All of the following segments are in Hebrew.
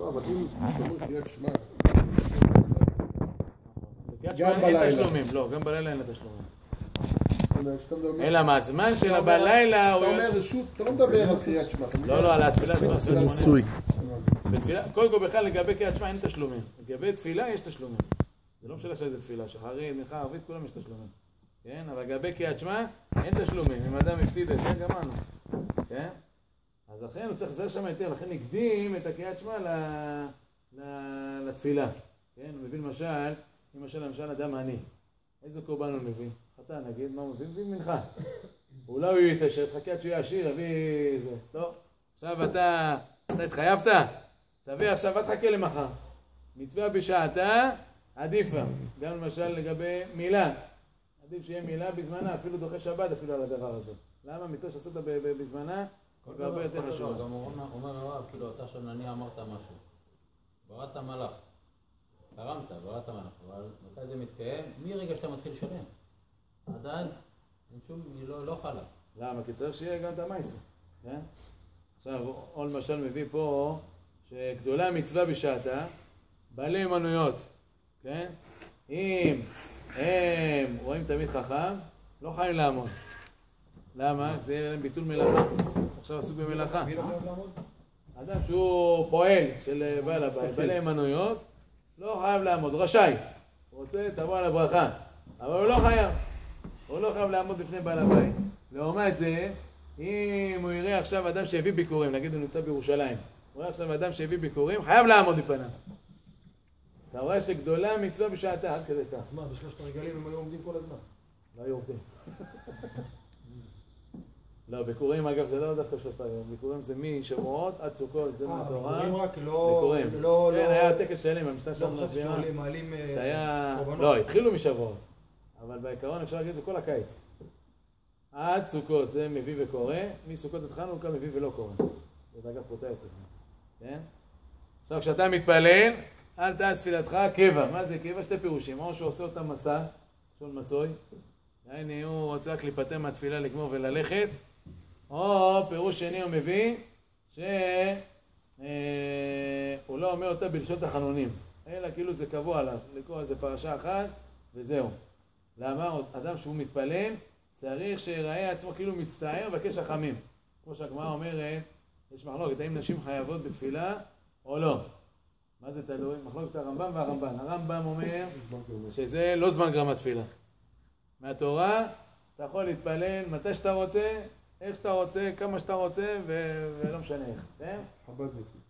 לא, אבל אם תאמרו קריאת שמע... גם בלילה. לא, גם בלילה אין לה תשלומים. אלא מה, הזמן שלה בלילה... אתה אומר רשות, אתה לא מדבר על קריאת שמע. לא, על התפילה. זה ניסוי. קודם כל בכלל לגבי קריאת שמע אין תשלומים. לגבי תפילה יש תשלומים. זה לא משנה שזה תפילה, שחרית, מנחה, ערבית, כולם יש תשלומים. כן? אבל לגבי קריאת שמע אין תשלומים. אם אדם הפסיד את זה, גמרנו. כן? אז לכן הוא צריך לזהר שם יותר, לכן נקדים את הקריאת שמע לתפילה. כן? הוא מביא למשל אדם עני. איזה קורבן הוא מביא? חתן נגיד, מה הוא מביא? מביא מנחה. אולי הוא יתעשר, תחכה עד שהוא יעשיר, יביא זה. טוב, עכשיו אתה התחייבת? תביא עכשיו, אל תחכה למחר. מצווה בשעתה, עדיפה. גם למשל לגבי מילה. עדיף שיהיה מילה בזמנה, אפילו דוחה שבת אפילו על הדבר הזה. למה? מתוך שעשית בזמנה, זה הרבה יותר חשוב. גם הוא אומר הרב, כאילו אתה עכשיו נניח אמרת משהו. בראת מלאך. בראת מלאך. אבל מתי זה מתקיים? מרגע שאתה מתחיל לשלם. עד אז, אין שום, היא לא חלה. למה? כי צריך שיהיה גם את המייסה. כן? עכשיו, או למשל מביא פה, שגדולה מצווה בשעתה, בעלי אמנויות. כן? אם הם רואים תמיד חכם, לא חייבים לעמוד. למה? זה יהיה להם ביטול מלאכה. עכשיו עסוק במלאכה. מי לא חייב לעמוד? אדם שהוא פועל של בעל הבית, בעלי אמנויות, לא חייב לעמוד, רשאי. הוא רוצה, תבוא על הברכה. אבל הוא לא חייב. הוא לא חייב לעמוד בפני בעל הבית. לעומת זה, אם הוא יראה עכשיו אדם שהביא ביקורים, נגיד הוא נמצא בירושלים, הוא רואה עכשיו אדם שהביא ביקורים, חייב לעמוד בפניו. אתה רואה שגדולה מצווה בשעתה, עד כדי כך. אז מה, בשלושת הרגלים הם היו עומדים כל הזמן? לא היו עובדים. לא, ביקורים אגב זה לא דווקא שלושת הרגלים, ביקורים זה משבועות עד סוכות, זה מהתורה. ביקורים רק לא... כן, היה טקס שלם, המשנה שלנו מסבירה. מעלים קורבנות. לא, התחילו משבועות. אבל בעיקרון אפשר להגיד זה כל הקיץ. עד סוכות זה מביא וקורא, מסוכות עד חנוכה מביא ולא קורא. זה אגב פרוטה יותר. כן? עכשיו כשאתה מתפלל, אל תעש תפילתך קבע. מה זה קבע? שתי פירושים. או שהוא עושה אותה מסע, שון מסוי. הנה הוא רוצה רק להיפטר מהתפילה לגמור וללכת. או פירוש שני הוא מביא, שהוא לא אומר אותה בלשון תחנונים. אלא כאילו זה קבוע עליו. לקרוא איזה פרשה אחת וזהו. למה? אדם שהוא מתפלל, צריך שיראה עצמו כאילו מצטער ובקש רחמים. כמו שהגמרא אומרת, יש מחלוקת, האם נשים חייבות בתפילה או לא. מה זה תלוי? מחלוקת הרמב"ם והרמב"ן. הרמב"ם אומר שזה לא זמן גרם התפילה. מהתורה אתה יכול להתפלל מתי שאתה רוצה, איך שאתה רוצה, כמה שאתה רוצה, ולא משנה איך. כן? חב"דניקים.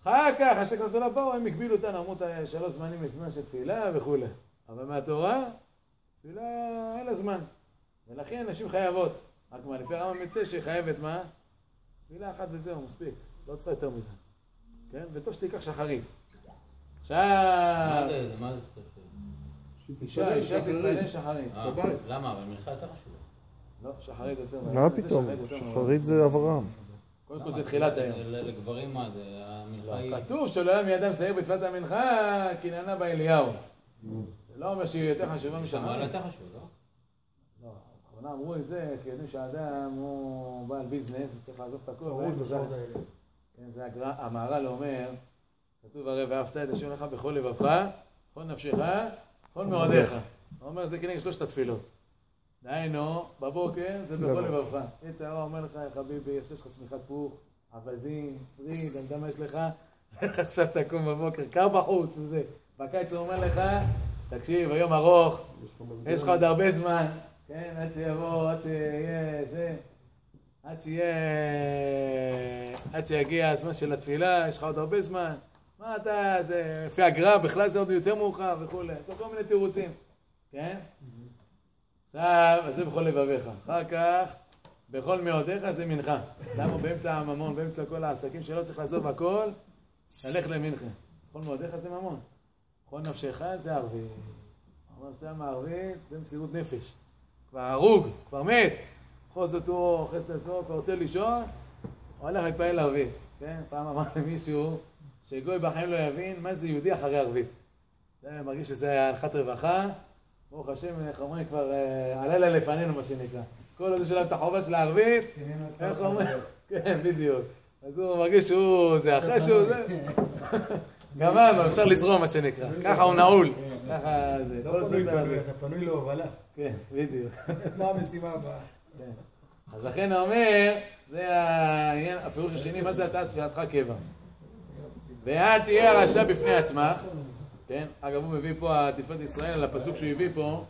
אחר כך, השקט הגדולה באו, הם הגבילו אותנו, אמרו את 3 זמנים לזמן של תפילה וכו'. אבל מהתורה, תפילה אין לה זמן. ולכן נשים חייבות. רק מה, לפי הרמב"ם מצא שחייבת מה? תפילה אחת וזהו, מספיק. לא צריכה יותר מזה. כן? וטוב שתיקח שחרית. עכשיו... מה זה? אישה תתפלל שחרית. למה? אבל מלכה יותר חשובה. לא, שחרית יותר. מה פתאום? שחרית זה אברהם. קודם כל זה תחילת היום. לגברים מה זה? המלכה היא... כתוב שלא היה מידם שעיר בתפילת המנחה, כי נענה בה אליהו. זה לא אומר שהיא יותר חשובה משחרית. אבל יותר חשוב, לא? לא, בכוונה אמרו את זה, כי יודעים שהאדם הוא בעל ביזנס, צריך לעזוב את הכל. זה המהר"ל אומר, כתוב הרי ואהבת את השם לך בכל לבבך, בכל נפשך, בכל מאודיך. הוא אומר זה כנגד 3 התפילות. דהיינו, בבוקר זה בכל לבבך. עץ הרע אומר לך, חביבי, יש לך שמיכת פוך, אווזים, פריד, אני יודע מה יש לך, עכשיו תקום בבוקר, קר בחוץ וזה. בקיץ הוא אומר לך, תקשיב, היום ארוך, יש לך עוד הרבה זמן, כן, עד שיבוא, עד שיהיה זה, עד שיגיע הזמן של התפילה, יש לך עוד הרבה זמן. מה אתה, זה, לפי הגר"א, בכלל זה עוד יותר מאוחר וכו'. כל מיני תירוצים, כן? עכשיו, אז זה בכל לבביך. אחר כך, בכל מאודיך זה מנחה. למה באמצע הממון, באמצע כל העסקים שלא צריך לעזוב הכל, ללך למנחה. בכל מאודיך זה ממון. בכל נפשך זה ערבית. אבל שם הערבית זה מסירות נפש. כבר הרוג, כבר מת. בכל זאת הוא אוחז את עצמו, כבר רוצה לישון, הוא הולך להתפעל ערבית. כן? פעם אמר למישהו שגוי בחיים לא יבין מה זה יהודי אחרי ערבית. זה מרגיש שזה הנחת רווחה. ברוך השם, איך אומרים, כבר הלילה לפנינו מה שנקרא. כל עוד שלנו את החובה של הערבית, איך אומרים? כן, בדיוק. אז הוא מרגיש שהוא זה, אחרי שהוא זה. גמרנו, אפשר לזרום מה שנקרא. ככה הוא נעול. ככה זה. לא פנוי, אתה פנוי להובלה. כן, בדיוק. מה המשימה הבאה? אז לכן הוא אומר, זה העניין, הפירוש השני, מה זה אתה תפילתך קבע? ואל תהיה הרשע בפני עצמך, כן? אגב, הוא מביא פה, תפילת ישראל, על הפסוק שהוא הביא פה,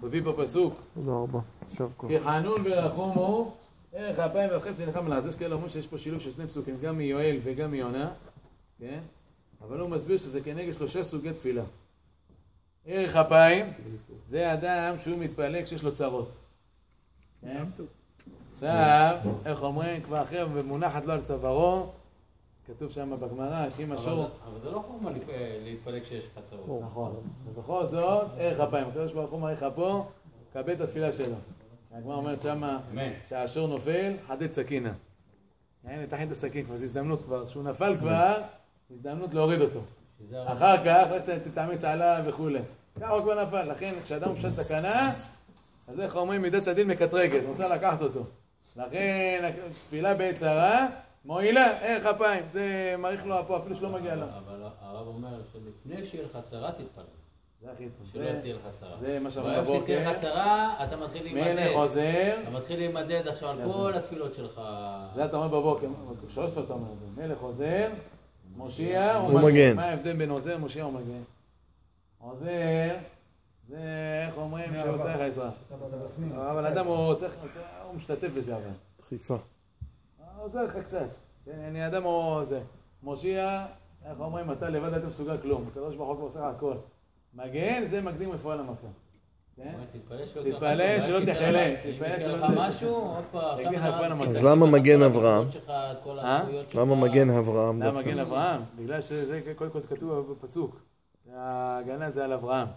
הוא הביא פה פסוק. תודה רבה, יישר כוח. כי חנון ורחום הוא, ערך 2001 נחם לעז. יש כאלה אומרים שיש פה שילוב של שני פסוקים, גם מיואל וגם מיונה, כן? אבל הוא מסביר שזה כנגד 3 סוגי תפילה. ערך 2000, זה אדם שהוא מתפלא כשיש לו צרות. כן? עכשיו, איך אומרים, כבר אחרי ומונחת לו על צווארו, כתוב שם בגמרא, שאם השור... אבל זה לא חוכמה להתפלא כשיש לך צרות. נכון. ובכל זאת, ערך 2000. הקדוש ברוך הוא מראה לך פה, קבל את התפילה שלו. הגמרא אומרת שמה, שהשור נופל, חדד סכינה. הנה, תכין את הסכין כבר, זו הזדמנות כבר. כשהוא נפל כבר, הזדמנות להוריד אותו. אחר כך, תתאמץ עליו וכו'. ככה הוא כבר נפל. לכן, כשאדם הוא פשט סכנה, אז איך אומרים, מידת הדין מקטרגת, רוצה לקחת אותו. לכן, תפילה בעת צרה, מועילה, ערך 2000. זה מעריך לו פה, אפילו שלא מגיע לו. אבל הרב אומר שלפני שיהיה לך צרה, תתפלל. זה הכי טוב. שלא תהיה לך צרה. זה מה שאמרנו ביום בבוקר. שתהיה לך צרה, אתה מתחיל להימדד. מלך עוזר. אתה מתחיל להימדד עכשיו על כל התפילות שלך. זה אתה אומר בבוקר, 3 אתה אומר את זה. מלך עוזר, מושיע ומגן. ומגן. מה ההבדל בין עוזר, מושיע ומגן? עוזר, זה איך אומרים שהוא צריך עזרה. אבל אדם הוא משתתף בזה אבל. דחיפה. עוזר לך קצת. אני אדם הוא זה. מושיע, איך אומרים, אתה לבד אתה מסוגל כלום. הקדוש ברוך הוא עושה לך הכל. מגן, זה מקדים רפואה למכה. תתפלל שלא תחלה. תתפלל שלא תחלה. משהו, אז למה מגן אברהם? למה מגן אברהם? למה מגן אברהם? בגלל שזה קודם כל כתוב בפסוק. ההגנה זה על אברהם.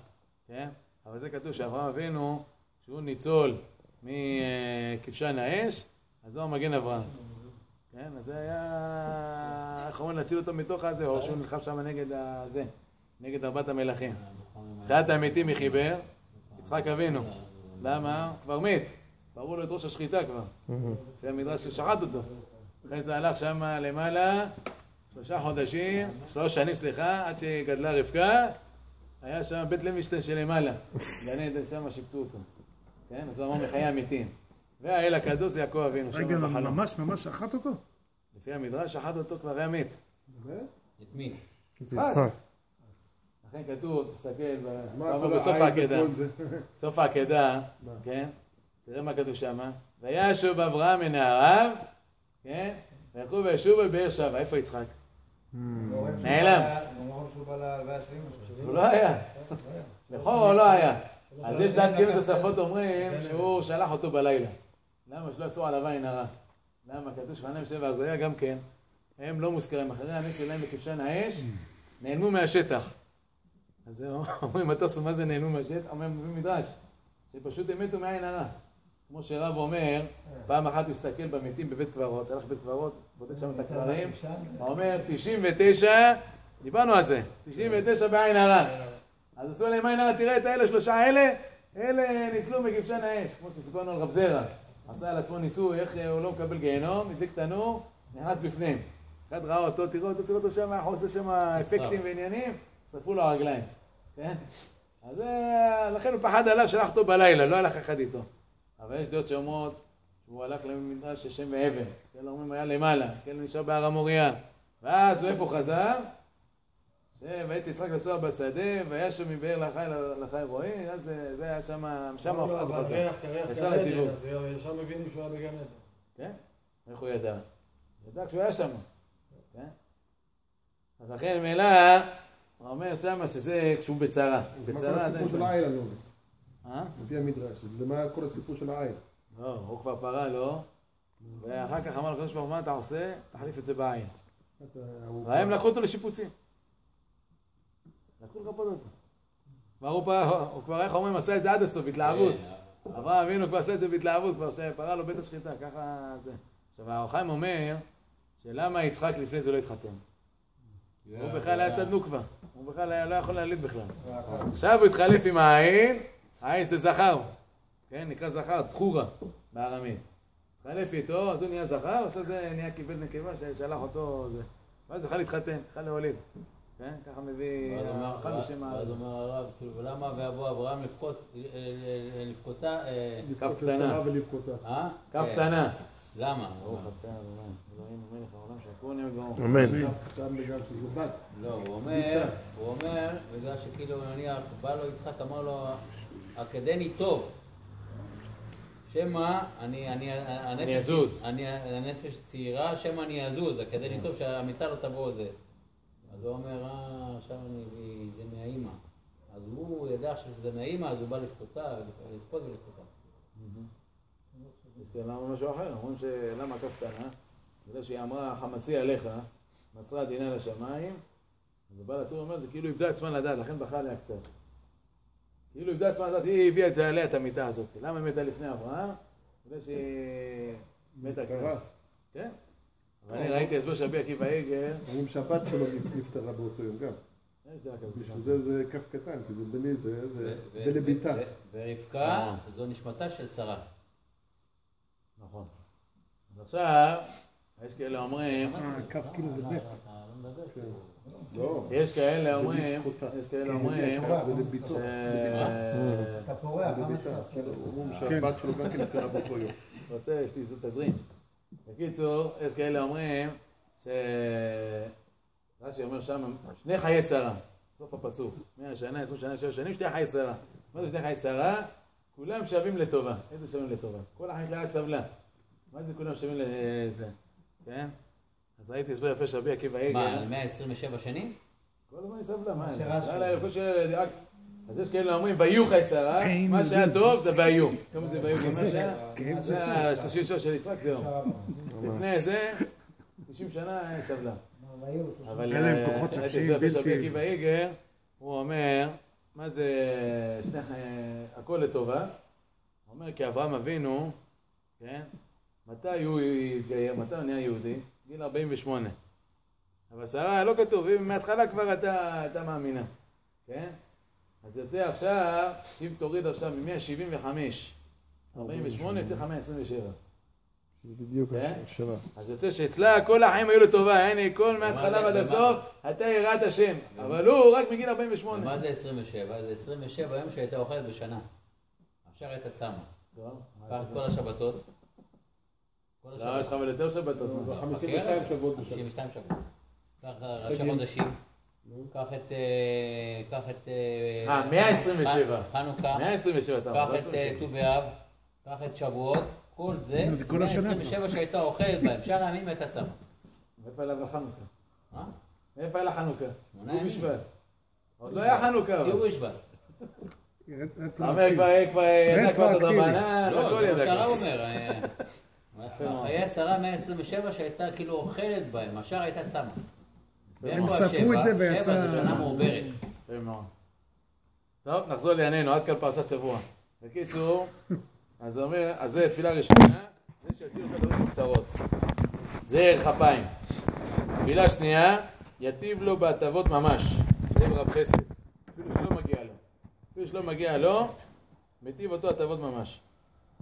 אבל זה כתוב שאברהם אבינו, שהוא ניצול מכבשן האש, אז הוא מגן אברהם. כן, אז זה היה... איך אומרים להציל אותו מתוך הזה, או שהוא נלחם שם נגד הזה, נגד 4 המלכים. חיית המתים יחיבר, יצחק אבינו. למה? כבר מת. פרעו לו את ראש השחיטה כבר. זה המדרש ששחט אותו. אחרי זה הלך שם למעלה, 3 שנים, עד שגדלה רבקה, היה שם בית לוינשטיין שלמעלה. גן עדן שם שיפטו אותו. כן, אז הוא אמר מחיי המתים. והאל הקדוש זה יעקב אבינו. רגע, ממש שחט אותו? לפי המדרש שחט אותו כבר היה מת. את מי? את יצחק. לכן כתוב, תסתכל, בסוף העקדה. סוף העקדה, כן? תראה מה כתוב שם. וישוב אברהם מנעריו, כן? וילכו וישובו אל באר שבע. איפה יצחק? נעלם. הוא לא היה. לכאורה הוא לא היה. אז יש דעת תוספות אומרים שהוא שלח אותו בלילה. למה? שלא עשו עליו עין הרע. למה? כתוב שפניהם 7 הזריה גם כן. הם לא מוזכרים. אחרי הנס שלהם בכבשן האש, נעלמו מהשטח. אז אומרים, אתה עשו מה זה נעלמו מהשטח? אומרים מדרש, שפשוט הם מתו מעין הרע. כמו שרב אומר, פעם אחת הוא הסתכל במתים בבית קברות, הלך בית קברות, בודק שם את הקברים, הוא אומר, 99, דיברנו על זה, 99 בעין הרע. אז עשו להם עין הרע, תראה את האלה, 3 אלה ניצלו מכבשן האש, כמו שסיפרנו על רב זרע. עשה על עצמו ניסוי, איך הוא לא מקבל גיהנום, הדליק תנור, נכנס בפנים. אחד ראה אותו, תראו אותו שם, איך הוא עושה שם אפקטים ועניינים, שרפו לו הרגליים. כן? אז לכן הוא פחד עליו, שלח אותו בלילה, לא הלך אחד איתו. אבל יש דעות שאומרות שהוא הלך למדרש של שם ואבן. יש כאלה אומרים היה למעלה, יש כאלה נשאר בהר המוריה. ואז הוא איפה חזר? ויצא יצחק לנסוע בשדה, והיה שם מבאר לחי רועי, אז זה היה שם הוא חזר. ישר לסיבוב. ישר מבינים שהוא היה בגן עדן. כן? איך הוא ידע? ידע כשהוא היה שם. כן? אז לכן מאלה, הוא אומר שם שזה כשהוא בצרה. מה כל הסיפור של העין אני אומר? לפי המדרש, זה מה כל הסיפור של העין? לא, הוא כבר פרה לו, ואחר כך אמר לקדוש ברוך הוא, מה אתה עושה? תחליף את זה בעין. והם לקחו אותו לשיפוצים. לקחו לחפות אותו. הוא כבר, איך אומרים, עשה את זה עד הסוף, התלהבות. אברהם אבינו כבר עשה את זה בהתלהבות, כבר שפרה לו בית השחיטה, ככה זה. עכשיו, האורחיים אומר, שלמה יצחק לפני זה לא התחתן? הוא בכלל היה צד נוקבה, הוא בכלל לא יכול להליד בכלל. עכשיו הוא התחלף עם העין, העין זה זכר, כן, נקרא זכר, תחורה, בארמית. התחלף איתו, אז הוא נהיה זכר, או שזה נהיה קיבל נקבה ששלח אותו, זה. ואז הוא יכול להתחתן, יכול להוליד. כן? ככה מביא אחד בשם העל. ואז אומר הרב, כאילו, ולמה ואבוא אברהם לבכותה? כף קטנה. כף קטנה. למה? ברוך אתה אברהם, אלוהינו מלך העולם שהכול נהיה בגאון. אמן. סתם בגלל שזה בת. לא, הוא אומר, בגלל שכאילו נניח, בא לו יצחק, אמר לו, עקדני טוב. שמא, אני אזוז. הנפש צעירה, שמא אני אזוז, עקדני טוב שהמיטה לא תבוא זה. אז הוא אומר, עכשיו אני אביא, זה מהאימא. אז הוא ידע שזה מהאימא, אז הוא בא לבכותה, לספות ולבכותה. למה משהו אחר? אומרים שלמה כף קטנה? בגלל שהיא אמרה חמסי עליך, מסרה דינה לשמיים, אז הבעל הטור אומר, זה כאילו איבדה עצמה לדעת, לכן בכה עליה קצת. כאילו איבדה עצמה לדעת, היא הביאה את זה עליה, את המיטה הזאת. למה היא מתה לפני אברהם? בגלל שהיא מתה קרה. כן? אבל אני ראיתי הסבר שרבי עקיבא איגר. אומרים שהבת שלו נפטרה באותו יום גם. בשביל זה כף קטן, כי זה בני, זה בני ביתה. ורבקה זו נשמתה של שרה. נכון. אז עכשיו, יש כאלה אומרים... כף כאילו זה בית. לא. יש כאלה אומרים... זה לביתו. אתה פורח, אומרים שהבת שלו גם כן נפטרה באותו יום. רוצה, יש לי תזרים. בקיצור, יש כאלה אומרים רש"י אומר שם, שני חיי שרה, סוף הפסוק, 100 שנה, 20 שנה, 7 שנים, שני חיי שרה. מה זה שני חיי שרה? כולם שווים לטובה. איזה שווים לטובה? כל החיים שלה רק סבלה. מה זה כולם שווים לזה? כן? אז ראיתי הסבר יפה שרבי עקיבא איגר. מה, 127 שנים? כל הזמן היא סבלה, מה? אז יש כאלה אומרים, ויהיו חיי שרה, מה שהיה טוב זה והיו. כמה זה והיו? זה ה-33 של יצחק, זהו. לפני זה, 90 שנה היה סבלה. אבל רבי עקיבא איגר, הוא אומר, מה זה, הכל לטובה. הוא אומר, כי אברהם אבינו, כן? מתי הוא התגייר, מתי הוא נהיה יהודי? גיל 48. אבל שרה, לא כתוב, מההתחלה כבר אתה מאמינה, כן? אז יוצא עכשיו, אם תוריד עכשיו מ-175, 48, יוצא 127. בדיוק השאלה. אז יוצא שאצלה כל החיים היו לטובה, הנה כל מההתחלה ועד הסוף, אתה יראת השם, אבל הוא רק מגיל 48. ומה זה 27? זה 27 יום שהייתה אוכלת בשנה. עכשיו הייתה צמה. קח את כל השבתות. לא, יש לך אבל יותר שבתות. 52 שבועות בשנה. 52 שבועות. קח ראשי חודשים. קח את 127. חנוכה. 127. קח את ט"ו באב. קח את שבועות. כל זה, 127 שהייתה אוכלת בהם. שאר הימים הייתה צמה. מאיפה היה לה חנוכה? מה? מאיפה היה לה חנוכה? 8 ט"ו ימים. בשבט. עוד לא היה חנוכה. ט"ו בשבט. אומר כבר ידע כבר את הדרבנן, לא, הכל זה מה ידע. שהרב אומר. חיי שרה 127 שהייתה כאילו אוכלת בהם, השאר הייתה צמה. הם ספרו את זה ויצא... 7 זה שנה מעוברת. טוב, נחזור לענייננו, עד כאן פרשת שבוע. בקיצור, אז אומר, אז זה תפילה ראשונה, זה שיוצאים לך דברים קצרות. זה ערך אפיים. תפילה שנייה, יטיב לו בהטבות ממש. זה רב חסד. אפילו שלא מגיע לו, מטיב אותו הטבות ממש.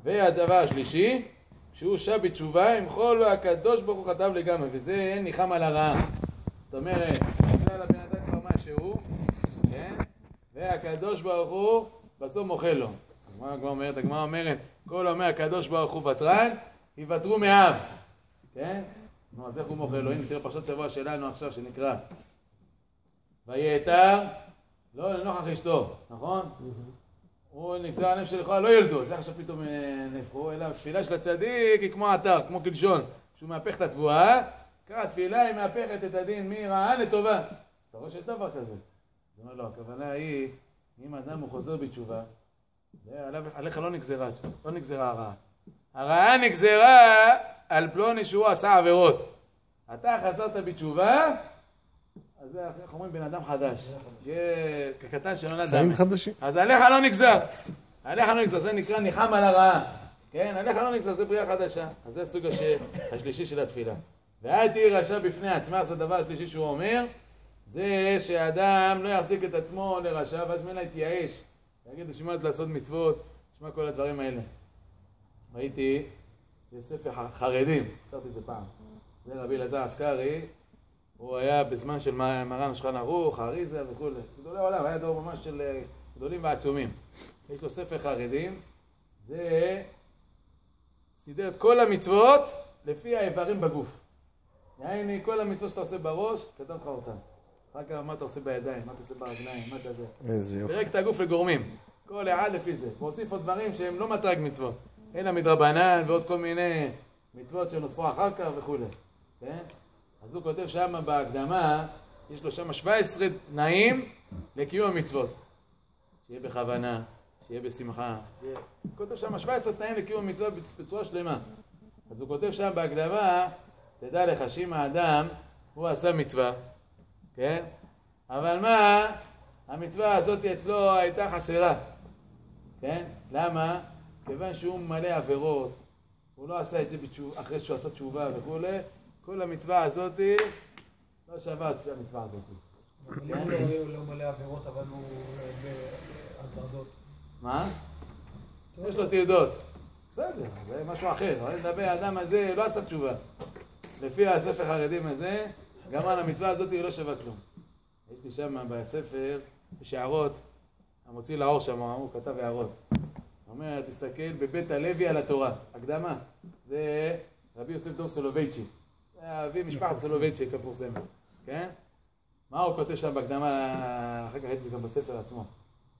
והדבר השלישי, כשהוא שב בתשובה, עם כל הקדוש ברוך הוא כתב לגמרי, וזה ניחם על הרעה. זאת אומרת, נקרא לבן אדם כבר משהו, כן? והקדוש ברוך הוא בסוף מוכל לו. הגמרא אומרת, כל אומר הקדוש ברוך הוא ותרן, יוותרו מאב. כן? נו, אז איך הוא מוכל לו? הנה, תראה פרשת שבוע שלנו עכשיו שנקרא. ויתר, לא לנוכח אשתו, נכון? הוא נגזר עליהם שלכאורה לא ילדו, זה עכשיו פתאום נפחו, אלא תפילה של הצדיק היא כמו אתר, כמו קלשון. כשהוא מהפך את התבואה, קרא תפילה היא מהפכת את הדין מרעה לטובה. אתה רואה שיש דבר כזה? זאת אומרת, לא, הכוונה היא, אם האדם הוא חוזר בתשובה, עליך לא נגזרה הרעה. הרעה נגזרה על פלוני שהוא עשה עבירות. אתה חזרת בתשובה, אז זה, איך אומרים, בן אדם חדש. כקטן שנולד חיים חדשים. אז עליך לא נגזר. זה נקרא ניחם על הרעה. כן, עליך לא נגזר, זה בריאה חדשה. אז זה הסוג השלישי של התפילה. ואל תהי רשע בפני עצמך, זה הדבר השלישי שהוא אומר, זה שהאדם לא יחזיק את עצמו לרשע, ואז ממנה יתייאש. יגיד, בשביל מה זה לעשות מצוות, בשביל מה כל הדברים האלה. ראיתי, יש ספר חרדים, הזכרתי את זה פעם. זה רבי אלעזר אסקרי, הוא היה בזמן של מרן השולחן ערוך, האריזה וכו'. גדולי העולם, היה דור ממש של גדולים ועצומים. יש לו ספר חרדים, זה סידר את כל המצוות לפי האיברים בגוף. יעני, כל המצוות שאתה עושה בראש, כתב לך אותן. אחר כך מה אתה עושה בידיים, מה אתה עושה ברגליים, מה אתה זה. איזה יופי. פרק את הגוף לגורמים. כל אחד לפי זה. והוסיף עוד דברים שהם לא מטרג מצוות. אלא מדרבנן ועוד כל מיני מצוות שנוספו אחר כך וכו'. כן? אז הוא כותב שם בהקדמה, יש לו שם 17 תנאים לקיום המצוות. שיהיה בכוונה, שיהיה בשמחה. הוא כותב שם 17 תנאים לקיום המצוות בצורה שלמה. אז הוא כותב שם בהקדמה, תדע לך שאם האדם, הוא עשה מצווה, כן? אבל מה? המצווה הזאת אצלו הייתה חסרה. כן? למה? כיוון שהוא מלא עבירות, הוא לא עשה את זה אחרי שהוא עשה תשובה וכו', כל המצווה הזאת לא שווה את המצווה הזאת. אבל אם הוא לא מלא עבירות, אבל הוא בהטרדות. מה? יש לו תעדות. בסדר, זה משהו אחר. אבל לדבר, האדם הזה לא עשה תשובה. לפי הספר חרדים הזה, גם על המצווה הזאת היא לא שווה כלום. יש לי שם בספר, יש הערות, המוציא לאור שם, הוא כתב הערות. הוא אומר, תסתכל בבית הלוי על התורה, הקדמה. זה רבי יוסף דור סולובייצ'י. זה אבי משפחת סולובייצ'י כפורסמת, כן? מה הוא כותב שם בהקדמה, אחר כך הייתי גם בספר עצמו,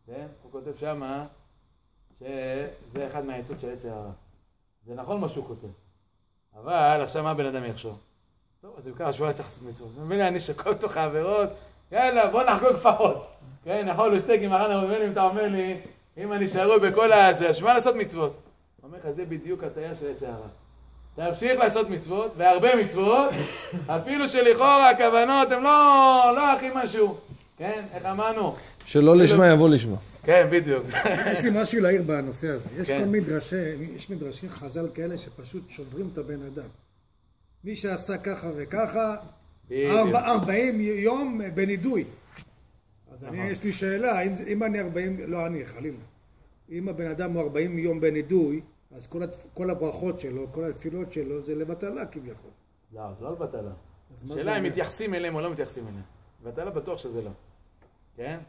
כן? הוא כותב שם שזה אחד מהעצות של עץ הרע. זה נכון מה שהוא כותב, אבל עכשיו מה בן אדם יחשוב? טוב, אז במקרה השבוע צריך לעשות מצוות. מבין לי, אני שקול תוך העבירות, יאללה, בוא נחגוג לפחות. כן, יכול לשתק עם הרן הרומני, אם אתה אומר לי, אם אני שרוי בכל הזה, שמה לעשות מצוות? הוא אומר לך, זה בדיוק הטעיה של עץ הרע. תמשיך לעשות מצוות, והרבה מצוות, אפילו שלכאורה הכוונות הם לא הכי משהו. כן, איך אמרנו? שלא לשמה יבוא לשמה. כן, בדיוק. יש לי משהו להעיר בנושא הזה. יש כל מדרשים חז"ל כאלה שפשוט שוברים את הבן אדם. מי שעשה ככה וככה, 40 יום בנידוי. אז יש לי שאלה, אם אני 40, לא אני, חלילה. אם הבן אדם הוא 40 יום בנידוי, אז כל הברכות שלו, כל התפילות שלו, זה לבטלה כביכול. לא, זה לא לבטלה. שאלה אם מתייחסים אליהם או לא מתייחסים אליהם. לבטלה בטוח שזה לא. כן?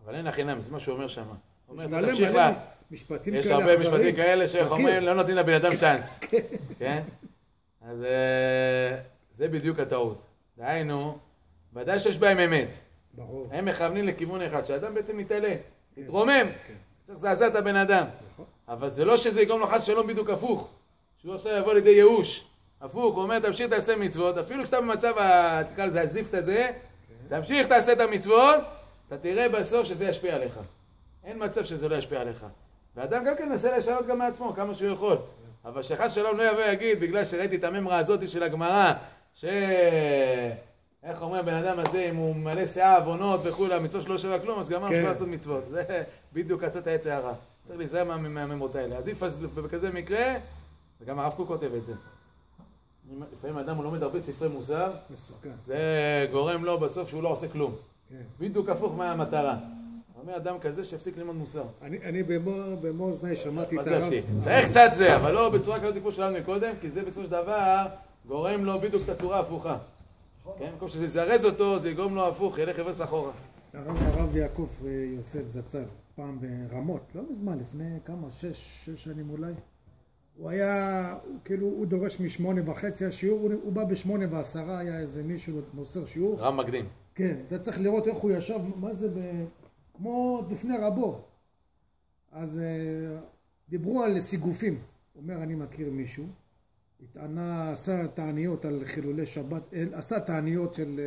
אבל אין החינם, זה מה שהוא אומר שם. הוא אומר, תמשיך לה. יש הרבה משפטים כאלה שאומרים, לא נותנים לבן אדם צ'אנס. כן? אז זה בדיוק הטעות. דהיינו, ודאי שיש בהם אמת. ברור. הם מכוונים לכיוון אחד, שהאדם בעצם מתעלה, מתרומם. צריך לזעזע את הבן אדם. אבל זה לא שזה יגרום לו חס שלום בדיוק הפוך. שהוא עכשיו יבוא לידי ייאוש. הפוך, הוא אומר, תמשיך תעשה מצוות, אפילו כשאתה במצב, תקרא לזה, הזיפת הזה, תמשיך תעשה את המצוות, אתה תראה בסוף שזה ישפיע עליך. אין מצב שזה לא ישפיע עליך. ואדם גם כן מנסה לשנות גם מעצמו, כמה שהוא יכול. אבל שחס שלום לא יבוא יגיד, בגלל שראיתי את הממרה הזאת של הגמרא, איך אומר בן אדם הזה, אם הוא מלא שיער, עוונות וכו', המצוות שלו לא שווה כלום, אז גם אמר שלא לעשות מצוות. זה בדיוק עצת העץ הרע. צריך להיזהר מהממרות האלה. עדיף אז בכזה מקרה, וגם הרב קוק כותב את זה. לפעמים האדם הוא לומד הרבה ספרי מוסר, זה גורם לו בסוף שהוא לא עושה כלום. בדיוק הפוך מהמטרה. אומר אדם כזה שהפסיק ללמוד מוסר. אני במו אוזני שמעתי את הרב. צריך קצת זה, אבל לא בצורה כזאת כמו שלנו מקודם, כי זה בסופו של דבר גורם לו בדיוק את הצורה ההפוכה. כן? במקום שזה יזרז אותו, זה יגרום לו הפוך, ילך יבס אחורה. הרב יעקב יוסף זצ"ל, פעם ברמות, לא מזמן, לפני כמה, 6 שנים אולי. הוא היה, כאילו, הוא דורש מ8:30 השיעור, הוא בא ב8:10, היה איזה מישהו מוסר שיעור. רב מקדים. כן, אתה צריך לראות איך הוא ישב, מה זה כמו לפני רבו. אז דיברו על סיגופים. הוא אומר, אני מכיר מישהו. עשה תעניות על חילולי שבת, עשה תעניות של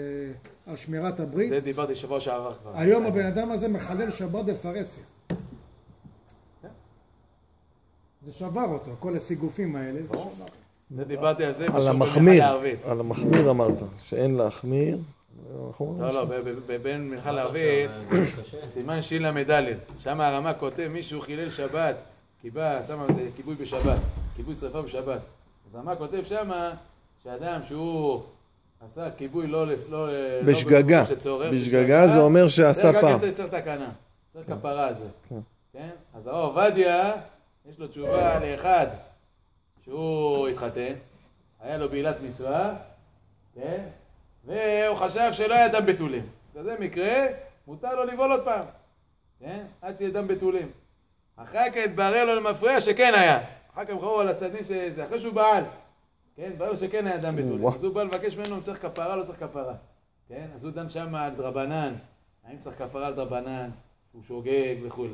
שמירת הברית. זה דיברתי שבוע שעבר כבר. היום הבן אדם הזה מחלל שבת בפרסיה. זה שבר אותו, כל הסיגופים האלה. זה דיברתי על זה. על המחמיר, על המחמיר אמרת, שאין להחמיר. לא, בין מנחה לערבית, סימן שילה מדלת. שם הרמה כותב, מישהו חילל שבת, שם כיבוי בשבת, כיבוי שרפה בשבת. אז הרמה כותב שם, שאדם שהוא עשה כיבוי לא בשגגה, בשגגה זה אומר שעשה פעם. זה צריך תקנה, צריך כפרה הזה. כן? אז הרב עובדיה, יש לו תשובה לאחד שהוא התחתן, היה לו בעילת מצווה, כן? והוא חשב שלא היה דם בתולים. כזה מקרה, מותר לו לבעול עוד פעם, כן? עד שיהיה דם בתולים. אחר כך התברר לו למפרע שכן היה. אחר כך בחרו על הסדין שזה, אחרי שהוא בעל, כן? התברר לו שכן היה דם בתולים. אז הוא בא לבקש ממנו אם צריך כפרה, לא צריך כפרה. כן? אז הוא דן שם על דרבנן, האם צריך כפרה על דרבנן, שהוא שוגג וכו'.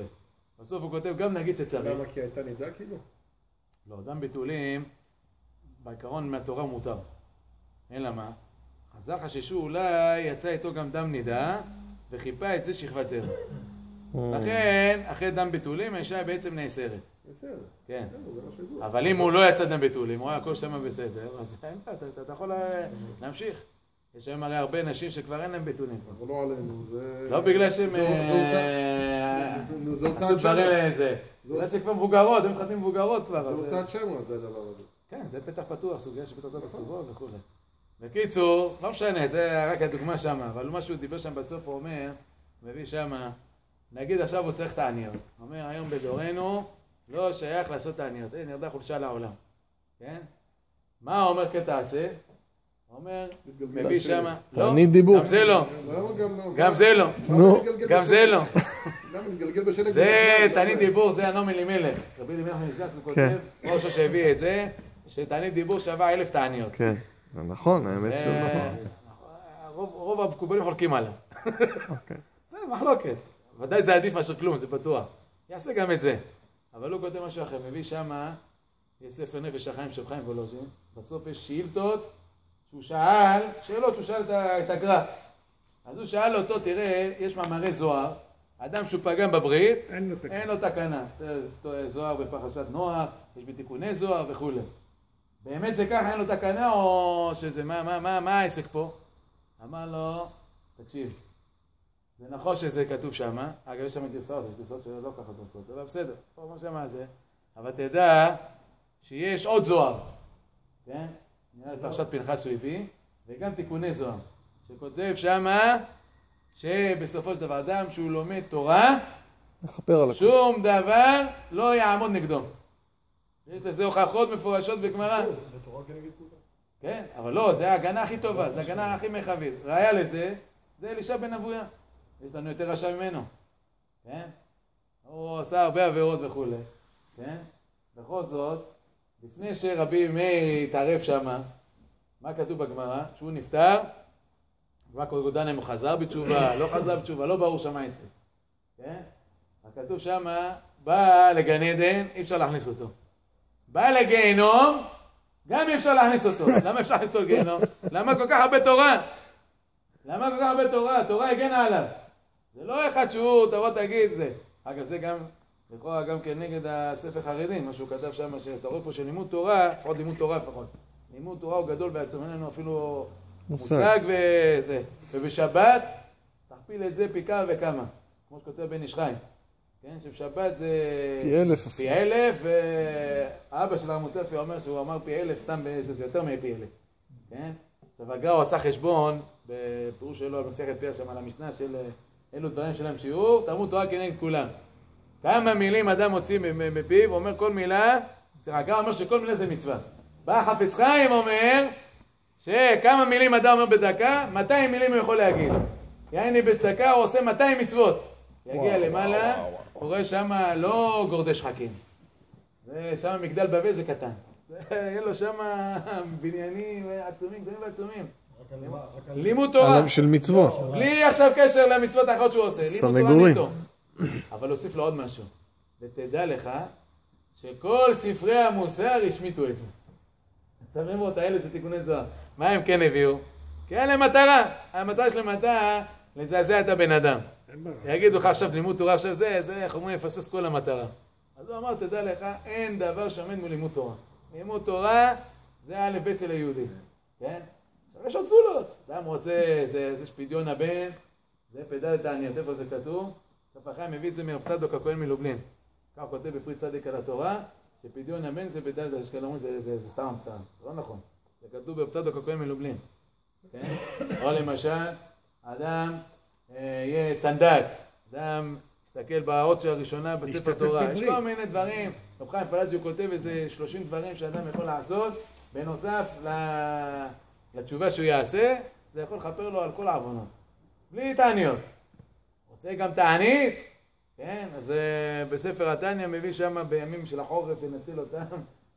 בסוף הוא כותב גם נגיד שצריך. למה? כי הייתה נידה כאילו? לא, דם בתולים, בעיקרון מהתורה מותר. אין למה. חז"ל חששו אולי יצא איתו גם דם נידה, וחיפה את זה שכבת זרע. לכן, אחרי דם בתולים, האישה בעצם נאסרת. בסדר. כן. זה מה שידוע. אבל אם הוא לא יצא דם בתולים, הוא היה הכל שם בסדר, אז אתה יכול להמשיך. יש היום הרי הרבה נשים שכבר אין להם בתולים. אבל לא עלינו, זה... לא בגלל שהם... זה הוצאת עשו דברים לזה. בגלל שכבר מבוגרות, הם מתחתנים מבוגרות כבר. זה הוצאת שמע, זה הדבר הזה. כן, זה פתח פתוח, סוגיה שפתח בכתובות וכו'. בקיצור, לא משנה, זה רק הדוגמה שמה, אבל מה שהוא דיבר שם בסוף, הוא אומר, מביא שמה, נגיד עכשיו הוא צריך תעניות. הוא אומר, היום בדורנו לא שייך לעשות תעניות, אין, ירדה חולשה לעולם. כן? מה הוא אומר כתעשה? הוא אומר, מביא שמה, לא, תענית דיבור. גם זה לא. גם זה לא. גם זה לא. זה תענית דיבור, זה הנעמי אלימלך. רבי אלימלך מנשגץ הוא כותב, ראשו שהביא את זה, שתענית דיבור שווה 1000 תעניות. כן, נכון, האמת שזה נכון. רוב המקובלים חולקים עליו. זה מחלוקת. ודאי זה עדיף מאשר כלום, זה בטוח. יעשה גם את זה. אבל הוא כותב משהו אחר, מביא שמה, יש ספר נפש החיים של חיים וולוז'ין, בסוף יש שאילתות, שהוא שאל, שאלות שהוא שאל את הגר"א. אז הוא שאל אותו, תראה, יש מאמרי זוהר, אדם שהוא פגם בברית, אין לו תקנה. זוהר בפרשת נוח, יש בתיקוני זוהר וכו'. באמת זה ככה, אין לו תקנה, או שזה, מה העסק פה? אמר לו, תקשיב, זה נכון שזה כתוב שם, אגב יש שם גרסאות, יש גרסאות שלא ככה גרסאות, אבל בסדר, פה מה שמה זה, אבל תדע שיש עוד זוהר, כן? נראה לפרשת פנחס הוא הביא, וגם תיקוני זוהר, שכותב שמה, שבסופו של דבר אדם שהוא לומד תורה, שום דבר לא יעמוד נגדו. יש לזה הוכחות מפורשות בגמרא. בתורה כנגד כולם. כן, אבל לא, זה ההגנה הכי טובה, זה ההגנה הכי מרחבית. ראיה לזה, זה אלישע בן אבויה. יש לנו יותר רשע ממנו. כן? הוא עשה הרבה עבירות וכו'. כן? בכל זאת, לפני שרבי מאיר התערב שמה, מה כתוב בגמרא? שהוא נפטר, מה קורה דן אם הוא חזר בתשובה, לא חזר בתשובה, לא ברור שמה עשה. כן? כתוב שמה, בא לגן עדן, אי אפשר להכניס אותו. בא לגיהנום, גם אי אפשר להכניס אותו. למה אפשר להכניס אותו לגיהנום? למה כל כך הרבה תורה? למה כל כך הרבה תורה? התורה הגנה עליו. זה לא אחד שהוא, תבוא תגיד זה. אגב, זה גם, לכאורה גם כנגד הספר חרדים, מה שהוא כתב שם, שאתה רואה פה שלימוד תורה, לפחות לימוד תורה לפחות. לימוד תורה הוא גדול בעצמו, אין לנו אפילו מושג וזה. ובשבת, תכפיל את זה פי כמה וכמה. כמו שכותב בן איש חיים. כן, שבשבת זה פי 1000, ואבא של הרמוצפי אומר שהוא אמר פי 1000, סתם זה יותר מפי 1000. כן? עכשיו הגר"א הוא עשה חשבון, בפירוש שלו על מסכת פיה שם על המשנה של אלו דברים שלהם שיעור, תלמוד תורה כנגד כולם. כמה מילים אדם מוציא מפיו, הוא אומר כל מילה, הגר"א אומר שכל מילה זה מצווה. בא חפץ חיים אומר, שכמה מילים אדם אומר בדקה, 200 מילים הוא יכול להגיד. יעני בדקה הוא עושה 200 מצוות. יגיע למעלה, הוא רואה שם לא גורדי שחקים. שם מגדל בבל זה קטן. יהיה לו שם בניינים עצומים, גדולים ועצומים. לימוד תורה. של מצוות. בלי עכשיו קשר למצוות האחרות שהוא עושה. לימוד תורה ניתו. אבל הוסיף לו עוד משהו. ותדע לך שכל ספרי המוסר השמיטו את זה. אתה מבין אותה אלה של תיקוני זוהר. מה הם כן הביאו? כי אין להם מטרה. המטרה שלהם הייתה לזעזע את הבן אדם. יגידו לך עכשיו לימוד תורה, עכשיו זה, איך אומרים, יפספס כל המטרה. אז הוא אמר, תדע לך, אין דבר שעומד מול לימוד תורה. לימוד תורה זה א' ב' של היהודי. כן? עכשיו יש עוד גבולות. אדם רוצה, זה שפדיון הבן, זה פדל תעניות, איפה זה כתוב? סוף החיים מביא את זה מרב צדוק הכהן מלובלין. כך כותב בפרי צדיק על התורה, שפדיון הבן זה פדל, יש כאלה אומרים, זה סתם המצאה. זה לא נכון. זה כתוב ברב צדוק הכהן מלובלין. כן? או למשל, אדם יהיה סנדק, אדם יסתכל באות הראשונה בספר תורה, יש כל מיני דברים, רב חיים פלאג'י הוא כותב איזה 30 דברים שאדם יכול לעשות, בנוסף לתשובה שהוא יעשה, זה יכול לכפר לו על כל העוונות. בלי תעניות. רוצה גם תענית? כן, אז בספר התניא מביא שם בימים של החורף לנצל אותם,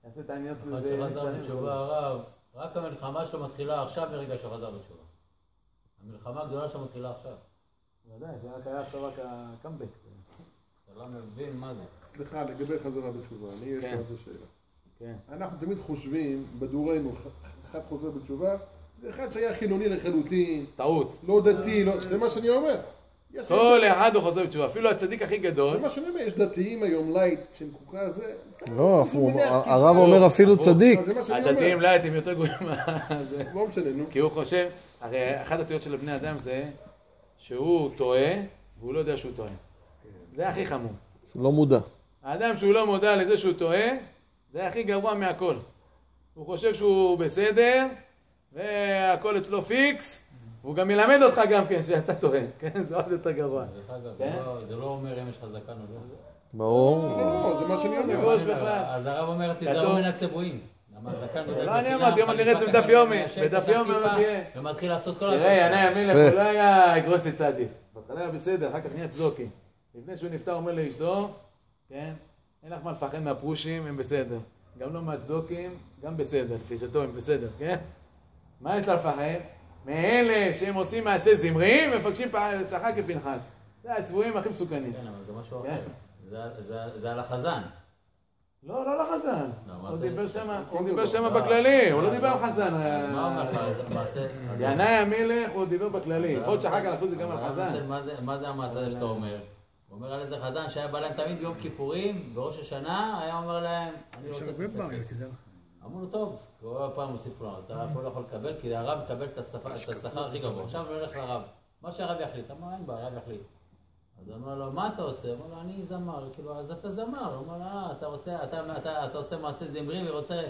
יעשה תעניות לזה. אחד שחזר בתשובה הרב, רק המלחמה שלו מתחילה עכשיו ברגע שהוא חזר בתשובה. המלחמה הגדולה שלו מתחילה עכשיו. ודאי, זה רק היה עכשיו רק הקאמבק. אתה לא מבין מה זה. סליחה, לגבי חזרה בתשובה, אני יש לי על זה שאלה. כן. אנחנו תמיד חושבים, בדורנו, אחד חוזר בתשובה, זה אחד שהיה חילוני לחלוטין. טעות. לא דתי, לא, זה מה שאני אומר. כל אחד הוא חוזר בתשובה, אפילו הצדיק הכי גדול. זה מה שאני אומר, יש דתיים היום לייט של קוקה, זה... לא, הרב אומר אפילו צדיק. הדתיים לייט הם יותר גרועים. לא משנה, נו. כי הוא חושב, הרי אחת הטעויות של בני אדם זה שהוא טועה, והוא לא יודע שהוא טועה. זה הכי חמור. שהוא לא מודע. האדם שהוא לא מודע לזה שהוא טועה, זה הכי גרוע מהכל. הוא חושב שהוא בסדר, והכל אצלו פיקס, והוא גם ילמד אותך גם כן שאתה טועה. כן, זה עוד יותר גרוע. זה לא אומר אם יש חזקן או לא. ברור. לא, זה מה שאני אומר. אז הרב אומר, תיזהרו מן הצבועים. לא, אני אמרתי, יום נראה את זה בדף יומי. בדף יומי תהיה. ומתחיל לעשות כל תראה, ינאי המלך, הוא לא היה גרוס לצדיק. בהתחלה היה בסדר, אחר כך נהיה צדוקי. לפני שהוא נפטר אומר לאשתו, כן, אין לך מה לפחד מהפרושים, הם בסדר. גם לא מהצדוקים, גם בסדר. לפי שתו, הם בסדר, כן? מה יש לה לפחד? מאלה שהם עושים מעשה זמריים, מפגשים שכר כפנחס. זה הצבועים הכי מסוכנים. כן, אבל זה משהו אחר. זה על החזן. לא, לא לחזן. הוא דיבר שם בכללי, הוא לא דיבר על חזן. מה אומר לך? ינאי המלך הוא דיבר בכללי. עוד שאחר כך הלכו זה גם על חזן. מה זה המעשה שאתה אומר? הוא אומר על איזה חזן שהיה בא להם תמיד ביום כיפורים, בראש השנה, היה אומר להם, אני רוצה את הספר. אמרו לו, טוב, כל פעם הוסיף לו, אתה לא יכול לקבל, כי הרב מקבל את השכר הכי גבוה. עכשיו הוא הולך לרב. מה שהרב יחליט, אמר, אין בה, הרב יחליט. אז הוא אומר לו, מה אתה עושה? הוא אומר לו, אני זמר. כאילו, אז אתה זמר. הוא אומר לו, אתה עושה מעשה זמרי ורוצה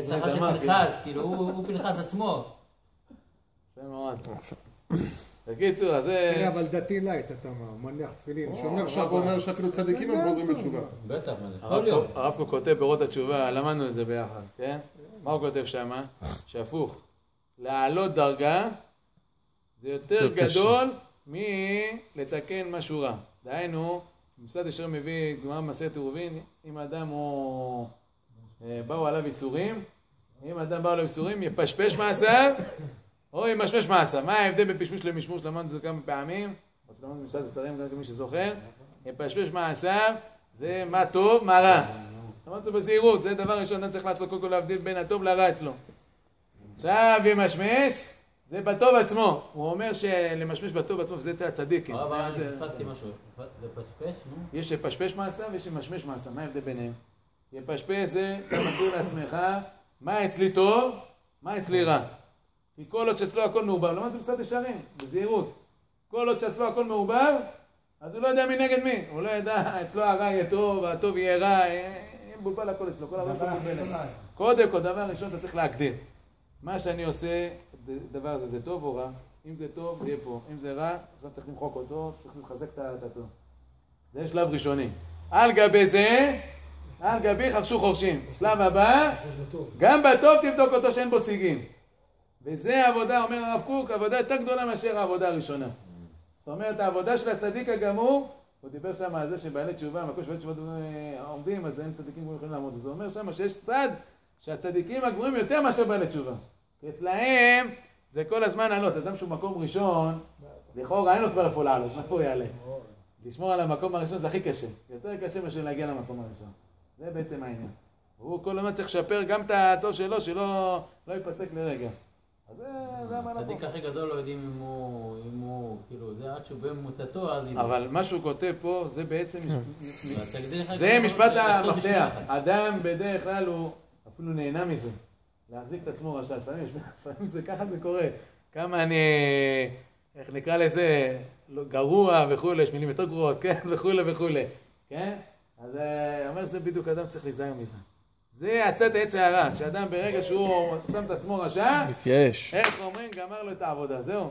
שכר של פנחס, כאילו, הוא פנחס עצמו. זה מאוד. בקיצור, אז זה... תראה, אבל דתי לייט, אתה מניח תפילין, שומר עכשיו הוא אומר שאפילו צדיקים הם חוזרים בתשובה. בטח, הרב קוק כותב ברות התשובה, למדנו את זה ביחד, כן? מה הוא כותב שמה? שהפוך, לעלות דרגה זה יותר גדול מלתקן משהו רע. דהיינו, מסעד ישר מביא גמרא במסכת עירובין, אם אדם באו עליו איסורים, אם אדם באו עליו איסורים, יפשפש מעשיו, או ימשמש מעשיו. מה ההבדל בפשפוש למשמוש? למדנו את זה כמה פעמים, או למדנו במסעד השרים, גם כמי שזוכר. יפשפש מעשיו, זה מה טוב, מה רע. למדנו את זה בזהירות, זה דבר ראשון, אתה צריך לעשות קודם כל להבדיל בין הטוב לרע אצלו. עכשיו ימשמש, זה בטוב עצמו. הוא אומר שלמשמש בטוב עצמו, וזה אצל הצדיקים. אבל אני פספסתי משהו. לפשפש, נו? יש לפשפש מעשיו ויש למשמש מעשיו. מה ההבדל ביניהם? יפשפש זה, אתה מכיר לעצמך, מה אצלי טוב, מה אצלי רע. כי כל עוד שאצלו הכל מעובר, לא מה זה בסד ישרים, בזהירות. כל עוד שאצלו הכל מעובר, אז הוא לא יודע מי נגד מי. הוא לא ידע, אצלו הרע יהיה טוב, הטוב יהיה רע, מבולבל הכל אצלו, כל הרע שלו מבולבל. קודם כל, דבר ראשון, אתה צריך להגדיר. מה שאני עושה, דבר הזה, זה טוב או רע? אם זה טוב, זה יהיה פה. אם זה רע, עכשיו צריך למחוק אותו, צריך לחזק את הטוב. זה שלב ראשוני. על גבי זה, על גבי חרשו חורשים. שלב הבא, גם בטוב תבדוק אותו שאין בו סיגים. וזה העבודה, אומר הרב קוק, עבודה יותר גדולה מאשר העבודה הראשונה. זאת אומרת, העבודה של הצדיק הגמור, הוא דיבר שם על זה שבעלי תשובה, מקום שבעלי תשובה עומדים, אז אין צדיקים כמו יכולים לעמוד. זה אומר שם שיש צד שהצדיקים הגמורים יותר מאשר בעלי תשובה. כי אצלהם זה כל הזמן עלות. אדם שהוא מקום ראשון, לכאורה אין לו כבר איפה לעלות, איפה הוא יעלה? לשמור על המקום הראשון זה הכי קשה. יותר קשה מאשר להגיע למקום הראשון. זה בעצם העניין. הוא כל הזמן צריך לשפר גם את הטוב שלו, שלא ייפסק לרגע. הצדיק הכי גדול לא יודעים אם הוא, כאילו, זה עד שהוא במוטתו, אז... אבל מה שהוא כותב פה, זה בעצם... זה משפט המפתח. אדם בדרך כלל הוא אפילו נהנה מזה. להחזיק את עצמו רשע. לפעמים זה ככה זה קורה. כמה אני, איך נקרא לזה, גרוע וכו', יש מילים יותר גרועות, כן? וכו' וכו'. כן? אז אומר זה בדיוק אדם צריך להיזהר מזה. זה הצאת העץ הערה, כשאדם ברגע שהוא שם את עצמו רשע, מתייאש. איך אומרים, גמר לו את העבודה, זהו.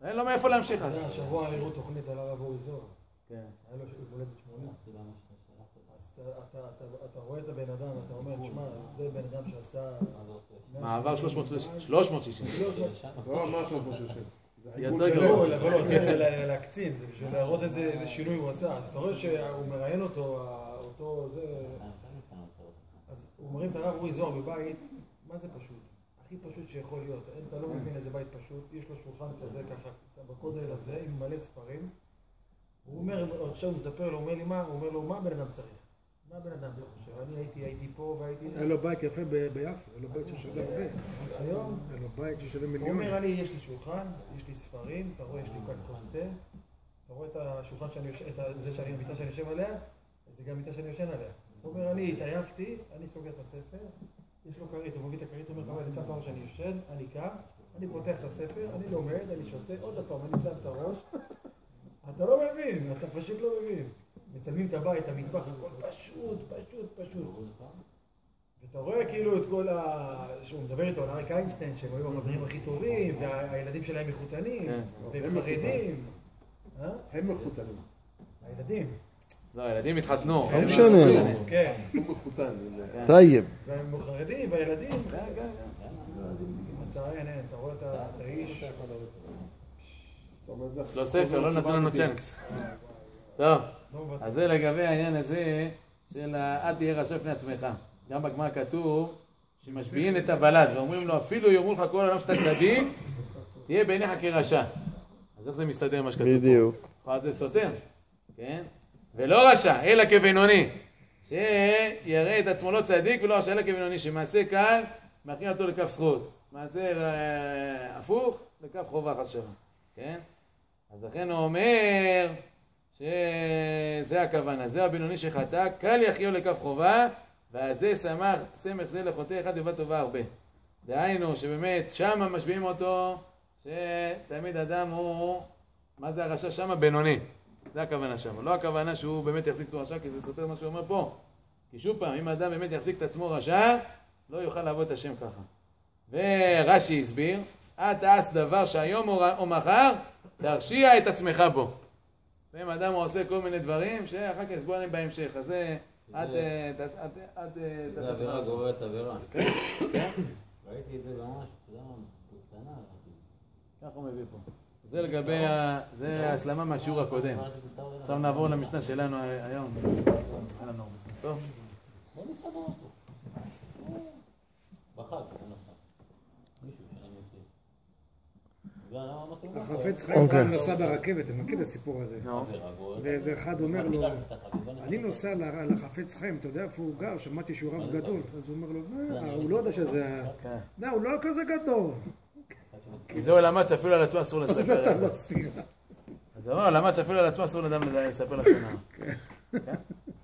אין לו מאיפה להמשיך. השבוע הראו תוכנית על הרב אורי זוהר. כן. היה לו הולדת 80. אז אתה רואה את הבן אדם, אתה אומר, תשמע, זה בן אדם שעשה... מעבר 360. לא, מה 360? זה להקצין, זה בשביל להראות איזה שינוי הוא עשה. אז אתה רואה שהוא מראיין אותו זה... אז הוא מרים את הרב אורי זוהר בבית, מה זה פשוט? הכי פשוט שיכול להיות. אתה לא מבין איזה בית פשוט, יש לו שולחן כזה ככה, בכודל הזה, עם מלא ספרים. הוא אומר, עכשיו הוא מספר לו, הוא אומר לו, מה הבן אדם צריך? מה הבן אדם חושב? אני הייתי פה והייתי... היה לו בית יפה ביפו, היה לו בית ששווה הרבה. היום? היה לו בית ששווה מיליון. הוא אומר, יש לי שולחן, יש לי ספרים, אתה רואה, יש לי כאן כוס תה, אתה רואה את השולחן זה שאני המיטה שאני יושב עליה, זה גם מיטה שאני יושן עליה. הוא אומר, אני התעייפתי, אני סוגר את הספר, יש לו כרית, הוא מביא את הכרית, הוא אומר, אתה רואה, אני שם את הראש, אני יושן, אני קם, אני פותח את הספר, אני לומד, אני שותה, עוד פעם, אני שם את הראש. אתה לא מבין, אתה פשוט לא מבין. מצלמים את הבית, המטבח, הכל פשוט. ואתה רואה כאילו את כל שהוא מדבר איתו על אריק איינשטיין, שהם היו החברים הכי טובים, והילדים שלהם מחותנים, והם חרדים. הם מחותנים. הילדים. לא, הילדים התחתנו. לא משנה. כן. הוא מחותן. טייב. והם חרדים, והילדים. אתה רואה את האיש. לא ספר, לא נתנו לנו צ'אנס. טוב, אז זה לגבי העניין הזה של אל תהיה רשע לפני עצמך. גם בגמרא כתוב שמשביעים את הוולד ואומרים לו אפילו יאמרו לך כל העולם שאתה צדיק, תהיה בעיניך כרשע. אז איך זה מסתדר מה שכתוב פה? בדיוק. אז זה סותר, כן? ולא רשע, אלא כבינוני. שיראה את עצמו לא צדיק ולא רשע אלא כבינוני, שמעשה קל מכין אותו לכף זכות. מעשה הפוך לכף חובה חס ושלום. כן? אז לכן הוא אומר שזה הכוונה, זה הבינוני שחטא, קל יחיו לכף חובה, והזה סמך זה לחוטא אחד ובת טובה הרבה. דהיינו שבאמת שמה משביעים אותו, שתמיד אדם הוא, מה זה הרשע שמה? בינוני. זה הכוונה שמה, לא הכוונה שהוא באמת יחזיק את רשע, כי זה סותר מה שהוא אומר פה. כי שוב פעם, אם אדם באמת יחזיק את עצמו רשע, לא יוכל לעבוד את השם ככה. ורש"י הסביר, את תעש דבר שהיום או מחר, תרשיע את עצמך בו. ואם אדם עושה כל מיני דברים, שאחר כך יסבו עליהם בהמשך. אז זה, זה עבירה גוררת עבירה. כן? ראיתי את זה ממש, קטנה. כך הוא מביא פה. זה לגבי, זה ההשלמה מהשיעור הקודם. עכשיו נעבור למשנה שלנו היום. טוב. בוא נסדר אותו. בחג, בוא נסדר. מישהו שאני מכיר. החפץ חיים פעם נסע ברכבת, אתה מכיר את הסיפור הזה? ואיזה אחד אומר לו, אני נוסע לחפץ חיים, אתה יודע איפה הוא גר? שמעתי שהוא רב גדול. אז הוא אומר לו, הוא לא יודע שזה... לא, הוא לא כזה גדול. כי זהו למד שאפילו על עצמו אסור לספר. אז נתן לו סתירה. אז הוא אומר, למד שאפילו על עצמו אסור לאדם לספר לשנה.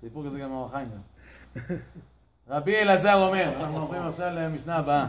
סיפור כזה גם אור החיים. רבי אלעזר אומר, אנחנו עוברים עכשיו למשנה הבאה.